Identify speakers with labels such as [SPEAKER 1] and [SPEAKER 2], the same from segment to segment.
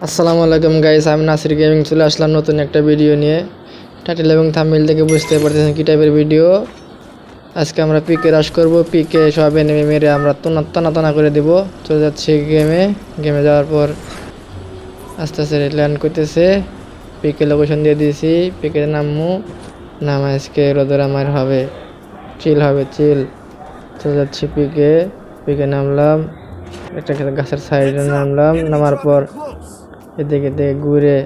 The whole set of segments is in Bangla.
[SPEAKER 1] আসসালামু আলাইকুম গাইস, আমি নাসির গেমিং চলে আসলাম নতুন একটা ভিডিও নিয়ে। টাইটেল এবং থাম্বনেল থেকে বুঝতে পারতেছেন কি টাইপের ভিডিও। আজকে আমরা পিকে রাশ করব। পিকে সব এনিমি মেরে আমরা টানা করে দেব। চলে যাচ্ছি গেমে যাওয়ার পর আস্তে আস্তে ল্যান্ড করতেছে। পিকে লোকেশন দিয়ে দিয়েছি, পিকে নাম আজকে রোদের আমার হবে, চিল হবে চিল। চলে যাচ্ছি পিকে নামলাম, একটা গাছের সাইডে নামার পর এদিকে ঘুরে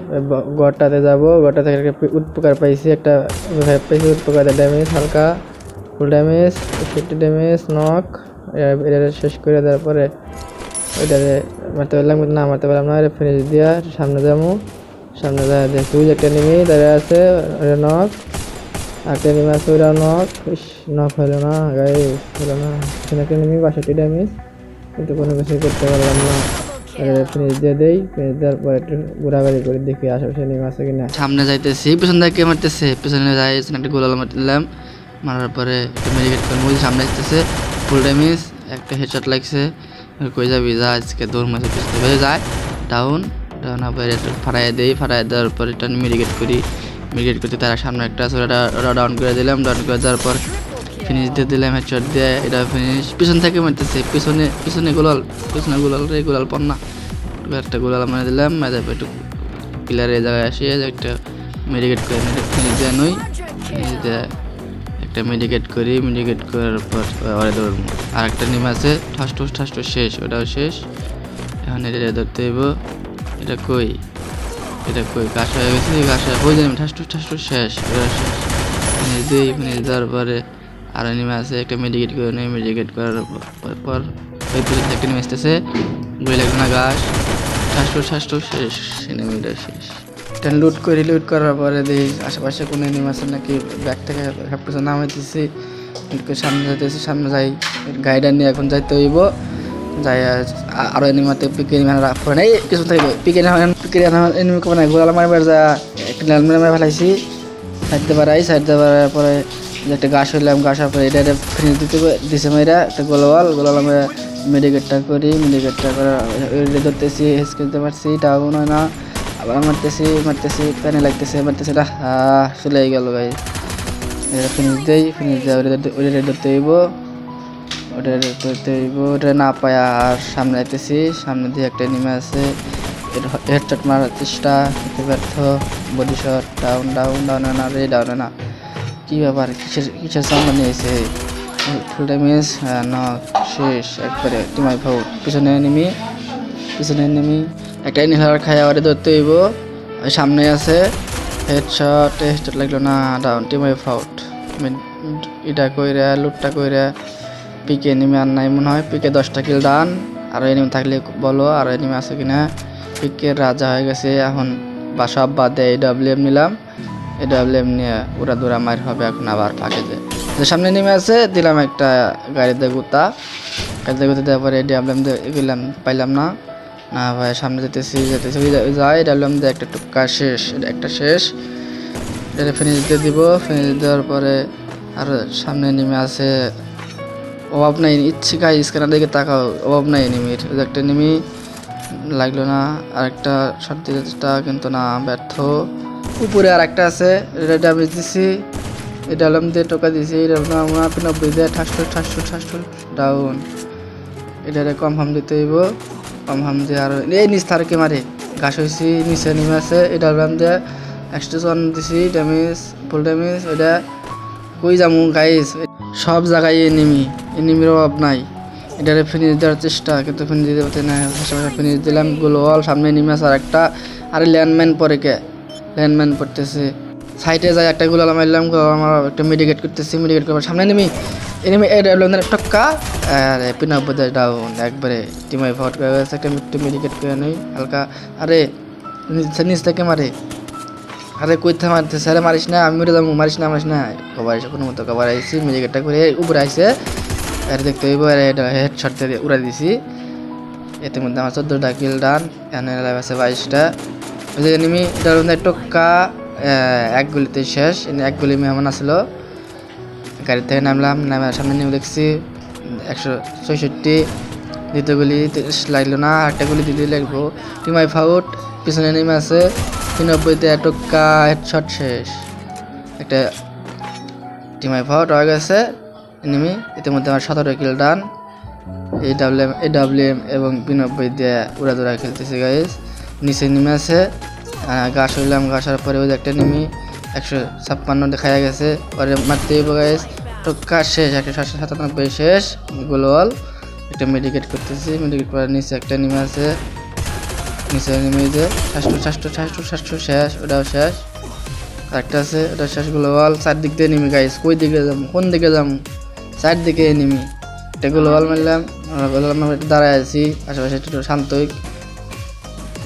[SPEAKER 1] গড়টাতে যাবো। গড়টা থেকে একটা উৎপকার পাইছি, একটা উৎপকারের ড্যামেজ হালকা, ফুল ড্যামেজ, 50 ড্যামেজ নক। এটা শেষ করে দেওয়ার পরে ওইটারে মারতে পারলাম, কিন্তু না মারতে পারলাম না। ফিনিশ দিয়া সামনে যাবো। সামনে যা দেখি ওই একটা নেমে দাঁড়িয়ে আছে, ওটা নক। একটা নেমে আছে, ওটা নক। নক হলো না, গায়ে হলো না। একটা নেমে 62 ড্যামেজ, কিন্তু কোনো কিছু করতে পারলাম না। ফিনিশ দিয়ে দেই, ফিনিশ দেওয়ার পর একটু ঘোরাঘুরি করে দেখি আশেপাশে নেমে আছে কিনা। সামনে যাইতেছি, পিছন থেকে মারতেছে, পিছনে যাই একটা গোলাল মারলাম। মারার পরে মেডিকেট করে মুজি সামনে আসতেছে, ফুল ড্যামেজ, একটা হেডশট লাগছে। কই যাবি যা, আজকে দৌড় মাঝে পিছতে হয়ে যায়। ডাউন আবার একটু ফাড়াই দেওয়ার পর এটা মেডিকেট করতে তারা সামনে একটা আছে, ওটা ডাউন করে দিলাম। ডাউন করে দেওয়ার পর ফিনিশ দিয়ে দিলাম, হেডশট দিয়ে এটা ফিনিশ। পিছন থেকে মারতেছে, পিছনে গোলাল পন্না, একটা গোলাল মারা দিলাম। একটু প্লেয়ারের জায়গায় আসি, একটা মেডিকেট করে ফিনিশ দেওয়া নই, ফিনিশ দেওয়া একটা মেডিকেট করার পর দৌড়বো। আর একটা নিম আছে, ঠাস শেষ, ওটাও শেষ। এখন এটা ধরতে হইব। এটা কই গাছ হয়ে গেছে, গাছ হয়ে যাবে, ঠাস শেষ, ওটা শেষ। ফিনিশ দেওয়ার পরে আর নেমে আছে, একটা মেডিকেট করে নেই। মেডিকেট করার পর ওই পিছন থেকে নেমে আসতেছে, গুলি লাগবে না, গাছ ঠাস শেষ, নেমেটা শেষ। লুট করার পরে দেখি আশেপাশে কোনো নেমে আছে নাকি, ব্যাগ থেকে সব কিছু নামাইতেছি। সামনে যাইতেছি, সামনে যাই, গাড়িটা নিয়ে এখন যাইতে হইব। যাই আরো এনিমাতে পিকে রাখবো না, কিছু থাকবে পিকে এনিমি কবে না গোলা মারবার যা একটা মেরে ফেলাইছি। সাইড দিয়ে বাড়ার পরে একটা গাছ হইলাম, গাছ হওয়ার পরে এটা ফিনিশ দিছে মেয়েরা একটা গোলাল আমরা মেডিকেটটা করে ধরতেছি, হেস করতে পারছি, ডাউন হয় না। আবার মারতেছি প্যানে লাগতেছে, না চলে গেল ভাই। এটা ফিনিশ দেয় ওইটা ধরতে হইব, ওটা না পায়। আর সামনে আইতেছি, সামনে দিয়ে একটা নেমে আছে, হেডশট মারার চেষ্টা করতে ব্যর্থ। বডি শট, ডাউন না। কি ব্যাপার, কিসের সামনে নিয়েছে, ফুল ড্যামেজ না, শেষ একবারে। টিমাই ফাউট, পিছনে এনিমি একটা ইনহেলার খাই আবার ধরতে হইব। সামনে আছে, হেডশট লাগলো না, ডাউন। টিমাই ফাউট, এটা কইরা লুটটা কইরা পিকে এনিমি আর নাই মনে হয়। পিকে 10টা কিল ডান। আরো এনিমি থাকলে বলো, আরো এনিমি আছে কিনা। পিকের রাজা হয়ে গেছে এখন। সব বাদ দিয়ে AWM নিলাম, AWM নিয়ে ওরা দৌড়া মার হবে এখন। আবার ফাঁকে যে সামনে নেমে আছে, দিলাম একটা গাড়িতে গুতা দেওয়ার পরে AWM গেলাম, পাইলাম না ভাই। সামনে যেতেছি যাই, AWM দিয়ে একটা টুকা শেষ, একটা শেষ। এটা ফিনিশ দিয়ে দিব। ফিনিশ দেওয়ার পরে আর সামনে নেমে আছে, অভাব নাই, ইচ্ছে গাই স্ক্যানার দিকে তাকাও, অভাব নাই এনিমির। একটা এনিমি লাগলো না, আর একটা শট দিতে চেষ্টা, কিন্তু না, ব্যর্থ। উপরে আর একটা আছে, এটা ড্যামেজ দিছি, এটা আলম দিয়ে টোকা দিছি, 90 দিয়ে ঠাস ডাউন। এটা কনফার্ম দিতে হইব, কনফার্ম দিয়ে আর এই নিচ থারকে মারে ঘাস হয়েছি, নিচে নেমে আছে, এটা আলম দিয়ে এক্সটেনশন দিছি, ড্যামেজ ফুল ড্যামেজ। এটা কই যামু গাইস, সব জায়গায় এনিমির অভাব নাই। এটারে ফিনিশ দেওয়ার চেষ্টা, কিন্তু ফিনিশ দিতে পারতে না। ফিনিশ দিলাম, গোলওয়াল সামনে নেমে আছে, আর একটা আর ল্যান্ডম্যান পড়তেছে। সাইডে যায় একটা গোলাল মারলাম, আমার একটা মেডিকেট করতেছি, মেডিকেট করার সামনে এনিমি টক্কা, আর 90 ডাউন একবারে। টিমাই ফট করে গেছে, একটা একটু মেডিকেট করে নেই হালকা। আরে নিচ থেকে মারে, আরে কইতে মারতেছে, আরে মারিস না, আমি মরে যাবো, মারিস না। কভার এসে কোনো মতো কভার আইসি, মেডিকেটটা করে উপরে আইসে। আর দেখতে হইব, হেডশট দিয়ে উড়াই দিছি। এতে মধ্যে আমার 14টা কিল ডান, এখানে আছে 22টা। ওই যে এনিমি টোকা এক গুলিতে শেষ। এক গুলি মেহমান আসলো, গাড়ি থেকে নামলাম, সামনে নেমে দেখছি 166। দ্বিতীয় গুলি লাগলো না, আরেকটা গুলি দিতে লাগবো। টিমাই ফাউট,
[SPEAKER 2] পিছনে নেমে আছে 93-তে টোক্কা হেডশট শেষ। একটা টিম আউট হয়ে গেছে এনিমি। ইতিমধ্যে আমার 17 কিল ডান। AWM এবং 92 দিয়ে উড়াদুরা খেলতেছে গাইস। নিচে নেমে আছে ঘাস হইলাম, ঘাসার পরে ওই একটা এনিমি 156 দেখায়া গেছে, পরে মারতে হইব গাইস। টোক্কা শেষ, 197 শেষ। গোলওয়াল একটা মেডিকেট করতেছি, মেডিকেট করার নিচে একটা নেমে আছে, নিচে নেমে যে 700 শেষ, ওটাও শেষ। একটা আছে ওটা শেষ। গোলওয়াল চারদিক দিয়ে নেমে গাইস, কই দিকে যাম, কোন দিকে যাম, চারদিকে নেমে একটা গোলওয়াল মারলাম। দাঁড়ায় আছি, আশেপাশে একটু শান্ত।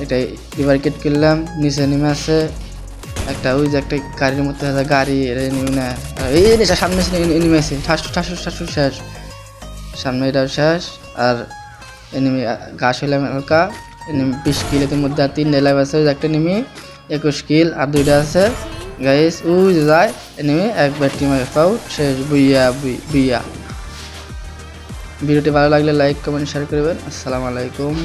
[SPEAKER 2] এটাই ডিবারকেট করলাম। নিচে নেমে আছে একটা, ওই যে একটা গাড়ির মধ্যে গাড়ি, এটা নেমে না, এই সামনে নেমে আছে 700 শেষ। সামনে এটাও শেষ। আর এনিমি ঘাস হইলাম হালকা। এনিমি 20 কিল, এর মধ্যে আর 3 লাইভ আছে। একটা এনিমি 21 কিল, আর 2টা আছে গাইস। ওই যে যায় এনিমি, একবার টিম আউট শেষ। বুইয়া। ভিডিওটি ভালো লাগলে লাইক কমেন্ট শেয়ার করবেন। আসসালামু আলাইকুম।